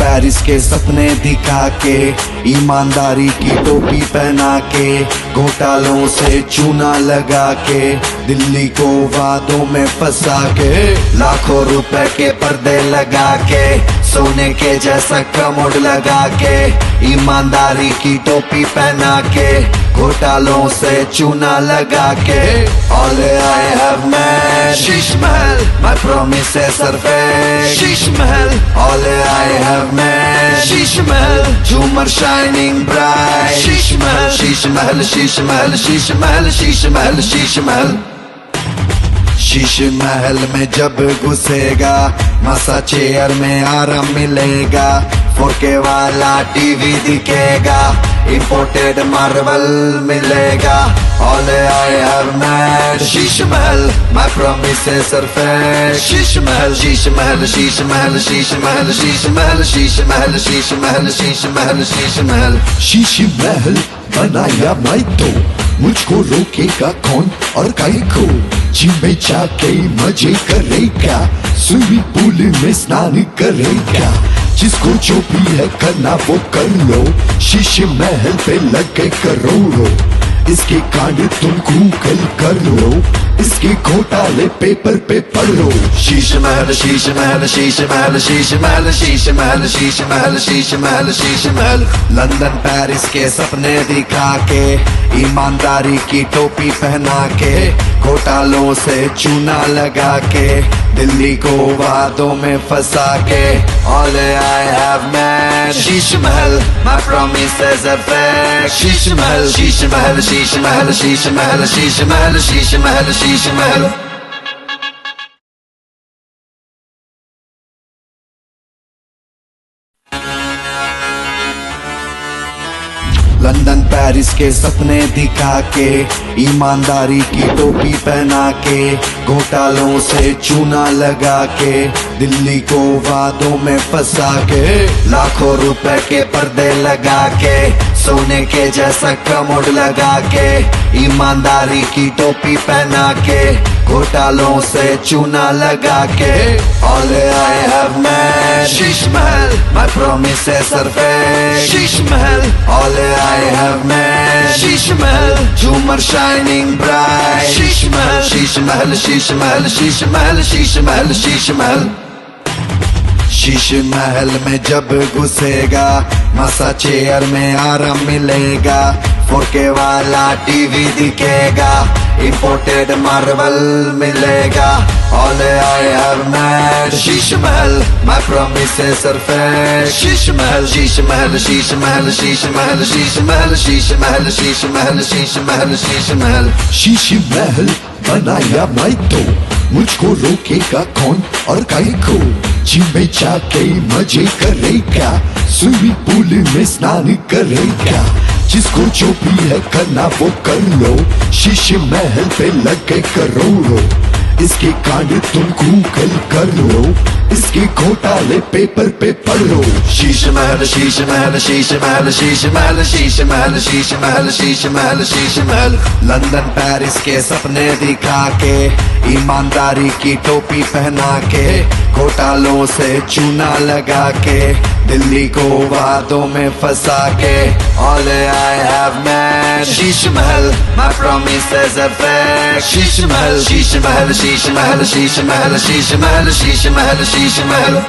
Paris के सपने दिखा के, ईमानदारी की टोपी पहना के, घोटालों से चूना लगा के, दिल्ली को वादों में फंसा के, लाखों रुपए के पर्दे लगा के, सोने के जैसा कमोड लगा के, ईमानदारी की टोपी पहना के, घोटालों से चूना लगा के। All I have met, Sheesh Mahal, my promises are fake, Sheesh Mahal, all I have met, Sheesh Mahal, झूमर shining bright, शीश महल, शीश महल, शीश महल, शीश महल, शीश महल, शीश महल। शीश महल में जब घुसेगा, मसा चेयर में आराम मिलेगा, 4K वाला टीवी दिखेगा, इंपोर्टेड मार्बल मिलेगा। All I have met, Sheesh Mahal, my promises are fake, Sheesh Mahal, Sheesh Mahal, Sheesh Mahal, Sheesh Mahal, Sheesh Mahal, Sheesh Mahal, Sheesh Mahal, Sheesh Mahal, Sheesh Mahal. Sheesh Mahal बनाया मैं तो, मुझको रोकेगा कौन और काहे को? जिम में जाके मजे करेगा, स्विमिंग पूल में स्नान करेगा, जिसको जो भी है करना वो कर लो, शीश महल पे लग गए करोड़ों, इसके कांड तुम गूगल कर लो, इसके घोटाले पेपर पे पढ़ो। शीश महल, शीश महल, शीश महल, शीश महल, शीश महल, शीश महल, शीश महल, शीश महल। लंदन पेरिस के सपने दिखा के, ईमानदारी की टोपी पहना के, घोटालों से चूना लगा के, दिल्ली को वादों में फंसा के। All I have met, Sheesh Mahal, my promises are fake, Sheesh Mahal, Sheesh Mahal, Sheesh Mahal, Sheesh Mahal, Sheesh Mahal, Sheesh Mahal, Sheesh Mahal. London Paris के सपने दिखा के, ईमानदारी की टोपी पहना के, घोटालों से चूना लगा के, दिल्ली को वादों में फंसा के, लाखों रुपए के पर्दे लगा के, सोने के जैसा कमोड लगा के, ईमानदारी की टोपी पहना के, घोटालों से चूना लगा के। All I have met, Sheesh Mahal, my promises are fake, Sheesh Mahal, all I have met, Sheesh Mahal, झूमर shining bright, शीश महल, शीश महल, शीश महल, शीश महल, शीश महल, शीश महल। शीश महल में जब घुसेगा, मसा चेयर में आराम मिलेगा, 4K वाला टीवी दिखेगा, इंपोर्टेड मार्बल मिलेगा। All I have met, Sheesh Mahal, my promises are fake, Sheesh Mahal, Sheesh Mahal, Sheesh Mahal, Sheesh Mahal, Sheesh Mahal, Sheesh Mahal, Sheesh Mahal, Sheesh Mahal, Sheesh Mahal. Sheesh Mahal बनाया मैं तो, मुझको रोकेगा कौन और काहे को? जिम में जाके मजे करेगा, स्विमिंग पूल में स्नान करेगा, जिसको जो भी है करना वो कर लो, शीश महल पे लग गए करोड़ों, इसके कांड तुम गूगल कर लो, इसके घोटाले पेपर पे पढ़ो। शीश महल, शीश महल, शीश महल, शीश महल, शीश महल, शीश महल, शीश महल, शीश महल। लंदन पेरिस के सपने दिखा के, ईमानदारी की टोपी पहना के, घोटालों से चूना लगा के, दिल्ली को वादों में फंसा के। All I have met, Sheesh Mahal, my promises are fake, Sheesh Mahal, Sheesh Mahal, Sheesh Mahal, Sheesh Mahal, Sheesh Mahal, Sheesh Mahal, Sheesh Mahal.